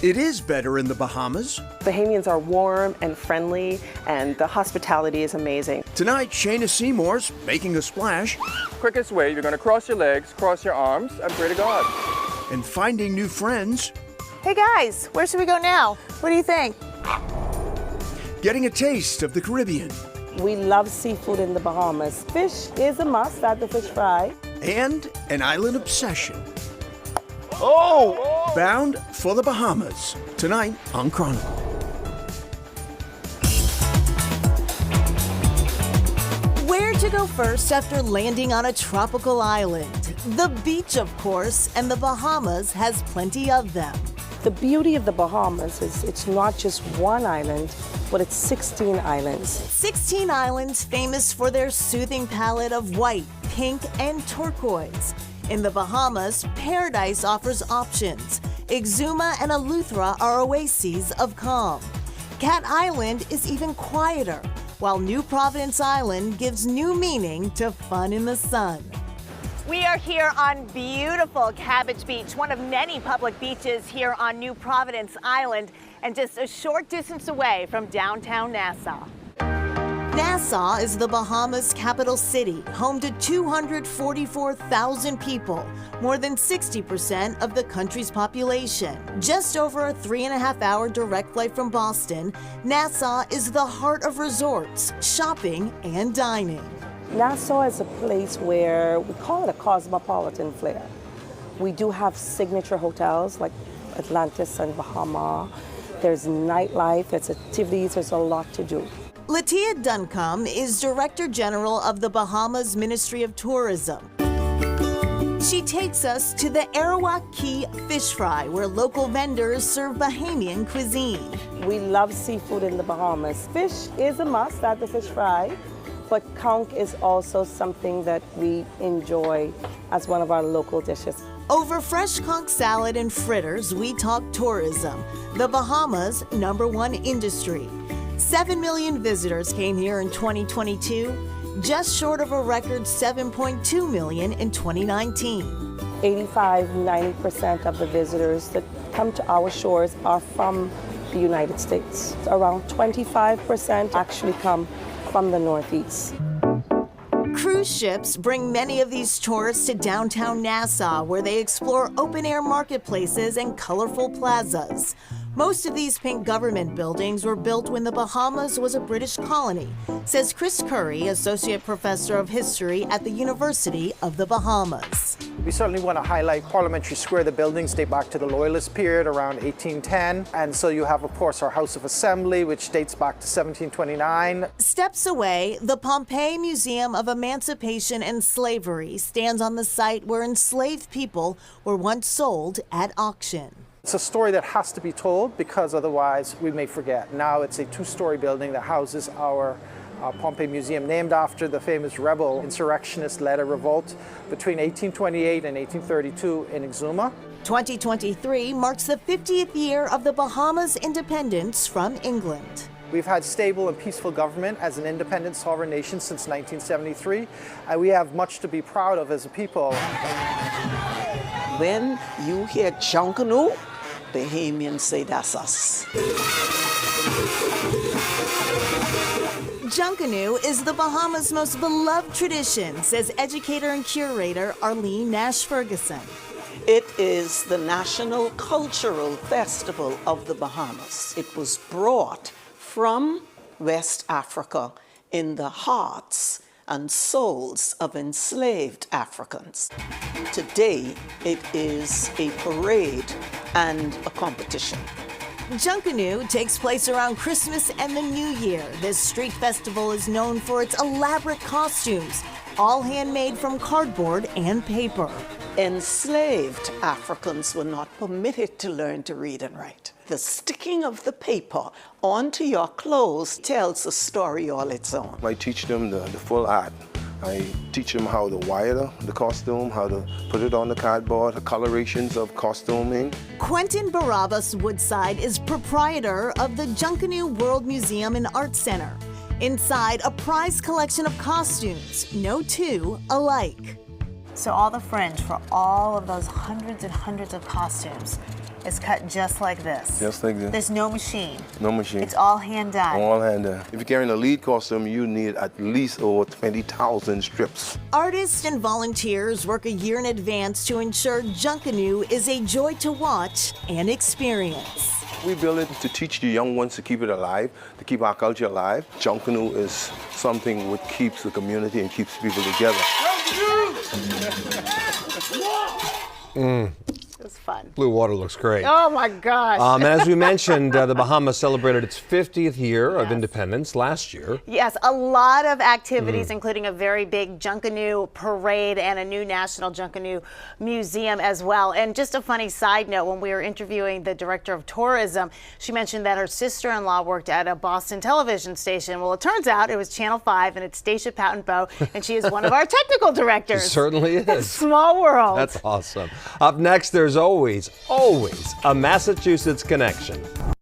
It is better in the Bahamas. Bahamians are warm and friendly, and the hospitality is amazing. Tonight, Shayna Seymour's making a splash Quickest way, you're gonna cross your legs, cross your arms, and pray to God. and finding new friends, Hey guys, where should we go now? What do you think? getting a taste of the Caribbean, We love seafood in the Bahamas. Fish is a must at the fish fry. and an island obsession. Oh! Bound for the Bahamas. Tonight on Chronicle. Where to go first after landing on a tropical island? The beach, of course, and the Bahamas has plenty of them. The beauty of the Bahamas is it's not just one island, but it's 16 islands. 16 islands famous for their soothing palette of white, pink, and turquoise. In the Bahamas, Paradise offers options. Exuma and Eleuthera are oases of calm. Cat Island is even quieter, while New Providence Island gives new meaning to fun in the sun. We are here on beautiful Cabbage Beach, one of many public beaches here on New Providence Island, and just a short distance away from downtown Nassau. Nassau is the Bahamas' capital city, home to 244,000 people, more than 60% of the country's population. Just over a 3.5-hour direct flight from Boston, Nassau is the heart of resorts, shopping, and dining. Nassau is a place where we call it a cosmopolitan flair. We do have signature hotels like Atlantis and Bahama. There's nightlife, there's activities, there's a lot to do. Latia Duncombe is Director General of the Bahamas Ministry of Tourism. She takes us to the Arawak Key Fish Fry, where local vendors serve Bahamian cuisine. We love seafood in the Bahamas. Fish is a must at the fish fry, but conch is also something that we enjoy as one of our local dishes. Over fresh conch salad and fritters, we talk tourism, the Bahamas' #1 industry. 7 million visitors came here in 2022, just short of a record 7.2 million in 2019. 85–90% of the visitors that come to our shores are from the United States. Around 25% actually come from the Northeast. Cruise ships bring many of these tourists to downtown Nassau, where they explore open-air marketplaces and colorful plazas. Most of these pink government buildings were built when the Bahamas was a British colony, says Chris Curry, Associate Professor of History at the University of the Bahamas. We certainly want to highlight Parliamentary Square. The buildings date back to the Loyalist period around 1810. And so you have, of course, our House of Assembly, which dates back to 1729. Steps away, the Pompeii Museum of Emancipation and Slavery stands on the site where enslaved people were once sold at auction. It's a story that has to be told because otherwise we may forget. Now it's a 2-story building that houses our Pompeii Museum, named after the famous rebel insurrectionist led a revolt between 1828 and 1832 in Exuma. 2023 marks the 50th year of the Bahamas' independence from England. We've had stable and peaceful government as an independent sovereign nation since 1973, and we have much to be proud of as a people. When you hear Junkanoo, Bahamians say that's us. Junkanoo is the Bahamas' most beloved tradition, says educator and curator Arlene Nash Ferguson. It is the national cultural festival of the Bahamas. It was brought from West Africa in the hearts and souls of enslaved Africans. Today, it is a parade and a competition. Junkanoo takes place around Christmas and the New Year. This street festival is known for its elaborate costumes, all handmade from cardboard and paper. Enslaved Africans were not permitted to learn to read and write. The sticking of the paper onto your clothes tells a story all its own. I teach them the full art. I teach them how to wire the costume, how to put it on the cardboard, the colorations of costuming. Quentin Barabbas Woodside is proprietor of the Junkanoo World Museum and Art Center. Inside, a prized collection of costumes, no two alike. So all the fringe for all of those hundreds and hundreds of costumes, is cut just like this. Just like this. There's no machine. No machine. It's all hand done. All hand done. If you're carrying a lead costume, you need at least over 20,000 strips. Artists and volunteers work a year in advance to ensure Junkanoo is a joy to watch and experience. We build it to teach the young ones to keep it alive, to keep our culture alive. Junkanoo is something that keeps the community and keeps people together. It's fun. Blue water looks great. Oh my gosh. And as we mentioned, the Bahamas celebrated its 50th year of independence last year. Yes, a lot of activities, including a very big Junkanoo parade and a new National Junkanoo Museum as well. And just a funny side note, when we were interviewing the director of tourism, she mentioned that her sister-in-law worked at a Boston television station. Well, it turns out it was Channel 5 and it's Stacia Patton-Bowe, and she is one of our technical directors. It certainly is. Small world. That's awesome. Up next, there's always a Massachusetts connection.